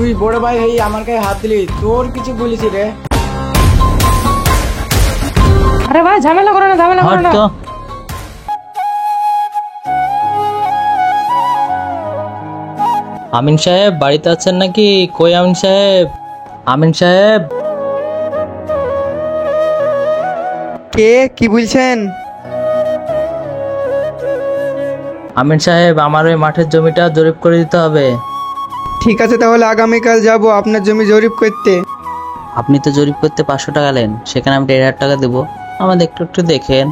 তুই বড় ভাই হই আমার গায়ে হাত দিলি, তোর কিছু বলিস রে? আরে ভাই ঝামেলা করো না, ঝামেলা করো না। আমিন সাহেব বাড়িতে আছেন নাকি? কই আমিন সাহেব? আমিন সাহেব, কে কি বলছেন? আমিন সাহেব আমার ওই মাঠের জমিটা জরিপ করে দিতে হবে। ঠিক আছে, তাহলে আগামীকাল যাব আপনার জমি জরিপ করতে। আপনি তো জরিপ করতে 500 টাকা নেন, সেখানে আমি 1500 টাকা দেবো, আমাদের একটু একটু দেখেন।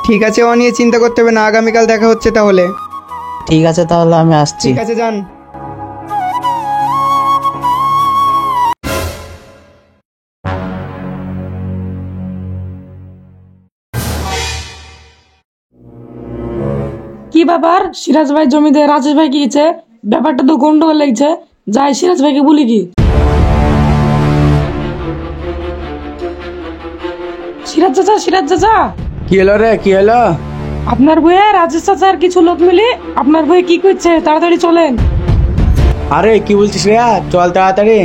ঠিক আছে, ও নিয়ে চিন্তা করতে হবে না, আগামীকাল দেখা হচ্ছে তাহলে। ঠিক আছে তাহলে আমি আসছি। ঠিক আছে, যান। কি ব্যাপার, সিরাজ ভাই জমিতে রাজেশ ভাই গিয়েছে, ব্যাপারটা তো গন্ডগোল লাগছে। যাই সিরাজ ভাইকে বলি কি। সিরাজ চাচা, সিরাজ চাচা, কি হলো রে, কি হলো? আপনার বইয়ে রাজেশ চাচার কিছু লোক মিলে আপনার বইয়ে কি করছে, তাড়াতাড়ি চলেন। আরে কি বলছিস রে, চল তাড়াতাড়ি।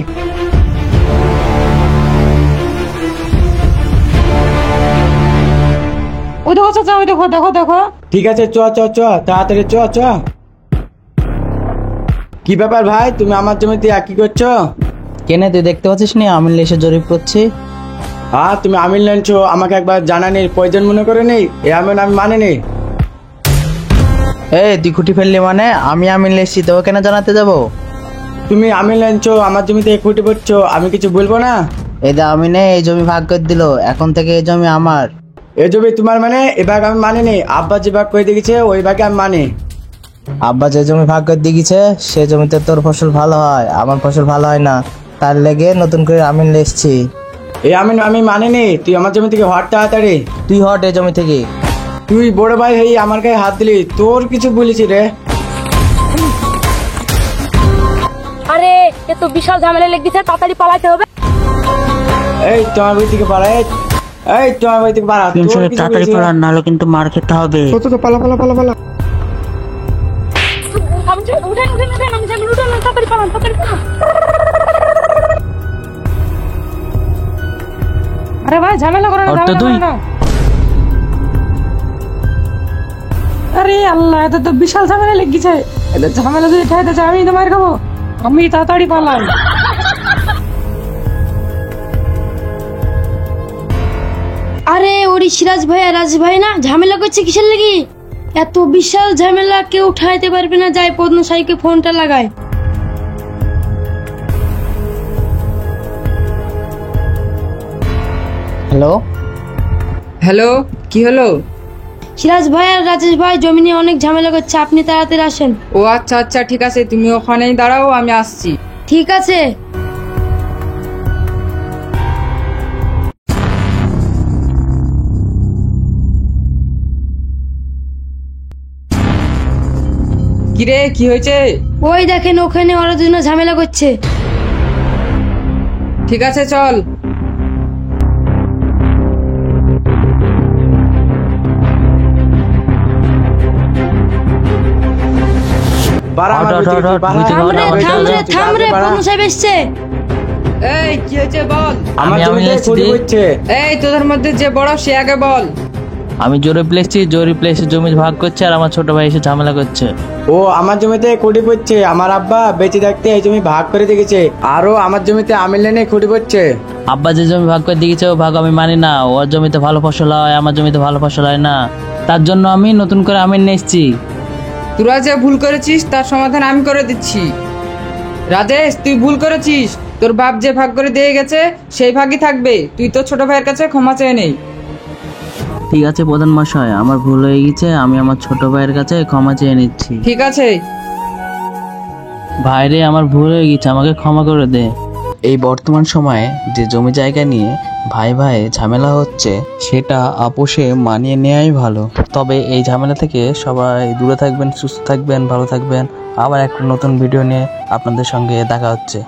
ওই দেখো চাচা, ওই দেখো, দেখো দেখো। ঠিক আছে, চ চ চ তাড়াতাড়ি চ চ। কি ব্যাপার ভাই, তুমি আমার জমিতে কি করছো? কেনে তুই দেখতে পাচ্ছিস নি আমি এসে জরিপ করছি? হ্যাঁ, তুমি আমিন লেনছো, আমাকে একবার জানা নেই, প্রয়োজন মনে করে নেই, এ আমিন আমি মানে নেই। এই তুই খুঁটি ফেললি মানে? আমি আমিন এসেছি, তোকে কেন জানাতে যাবো? তুমি আমিন লেনছো, আমার জমিতে খুঁটি পড়ছো, আমি কিছু বলবো না? এই দা আমিনে এই জমি ভাগ করে দিল, এখন থেকে এই জমি আমার। এ জমি তোমার মানে? এ ভাগ আমি মানি নি, আব্বা যে ভাগ করে দিয়েছে ওই ভাগে আমি মানি। আব্বা যে জমি ভাগ করে দিয়েছে সে জমিতে তোর ফসল ভালো হয়, আমার ফসল ভালো হয় না, তার লেগে নতুন করে আমিন এসেছি। এ আমিন আমি মানি নি, তুই আমার জমি থেকে হট তাড়াতাড়ি। তুই হট এই জমি থেকে। তুই বড় ভাই হই আমার গায়ে হাত দিলি, তোর কিছু বলিস রে? আরে এ তো বিশাল ঝামেলা লেগেছে, তাড়াতাড়ি পালাতে হবে। এই তোমার বই থেকে পাড়া, এই তোমার বই থেকে পাড়া, তাড়াতাড়ি পালান, নাহলে কিন্তু মার খেতে হবে। তো পালা পালা পালা পালা। তাড়াতাড়ি পালান, তাড়াতাড়ি পালান। আরে ভাই ঝামেলা করো না, অর্থ ঝামেলা দুই। করো না। আরে আল্লাহ, এত তো বিশাল ঝামেলা লেগেছে। এত ঝামেলা যদি ঠাইতে চাই আমি তো মার খাবো। আমি তাড়াতাড়ি পালাই। আরে ওরি সিরাজ ভাই আর রাজ ভাই না ঝামেলা করছে কিসের লাগি? এত বিশাল ঝামেলা কেউ উঠাইতে পারবে না, যাই পদ্ম সাইকে ফোনটা লাগায়। হ্যালো হ্যালো, কি হলো? সিরাজ ভাই আর রাজেশ ভাই জমি নিয়ে অনেক ঝামেলা করছে, আপনি তাড়াতাড়ি আসেন। ও আচ্ছা আচ্ছা, ঠিক আছে, তুমি ওখানেই দাঁড়াও, আমি আসছি। ঠিক আছে। কিরে, কি হয়েছে? ওই দেখেন ওখানে ওরা দুজনে ঝামেলা করছে। ঠিক আছে, চল। বাড়া আমার বই থেকে, বাড়া। থাম রে, পদ্ম সাহেব এসছে। এই কি হয়েছে বল। আমার আমি জমিতে লেখছি খুঁটি দি। পড়ছে। এই তোদের মধ্যে যে বড় সে আগে বল। আমি জরিপ এসেছি, জরিপ এসে জমি ভাগ করছে আর আমার ছোট ভাই এসে ঝামেলা করছে। ও আমার জমিতে খুঁটি পড়ছে, আমার আব্বা বেঁচে থাকতে এই জমি ভাগ করে দিয়েছে, আরো আমার জমিতে আমিন লেনে খুঁটি পড়ছে। আব্বা যে জমি ভাগ করে দিয়েছে ও ভাগ আমি মানি না, ওর জমিতে ভালো ফসল হয় আমার জমিতে ভালো ফসল হয় না, তার জন্য আমি নতুন করে আমিন নিয়ে এসেছি। তোরা যে ভুল করেছিস তার সমাধান আমি করে দিচ্ছি। রাজেশ, তুই ভুল করেছিস, তোর বাপ যে ভাগ করে দিয়ে গেছে সেই ভাগই থাকবে, তুই তো ছোট ভাইয়ের কাছে ক্ষমা চেয়ে নেই। ঠিক আছে প্রধান মশাই, আমার ভুল হয়ে গেছে, আমি আমার ছোট ভাইয়ের কাছে ক্ষমা চেয়ে নিচ্ছি। ঠিক আছে। ভাইরে আমার ভুল হয়ে গেছে, আমাকে ক্ষমা করে দে। এই বর্তমান সময়ে যে জমি জায়গা নিয়ে ভাই ভাই ঝামেলা হচ্ছে সেটা আপোষে মানিয়ে নেওয়াই ভালো। তবে এই ঝামেলা থেকে সবাই দূরে থাকবেন, সুস্থ থাকবেন, ভালো থাকবেন। আবার একটা নতুন ভিডিও নিয়ে আপনাদের সঙ্গে দেখা হচ্ছে।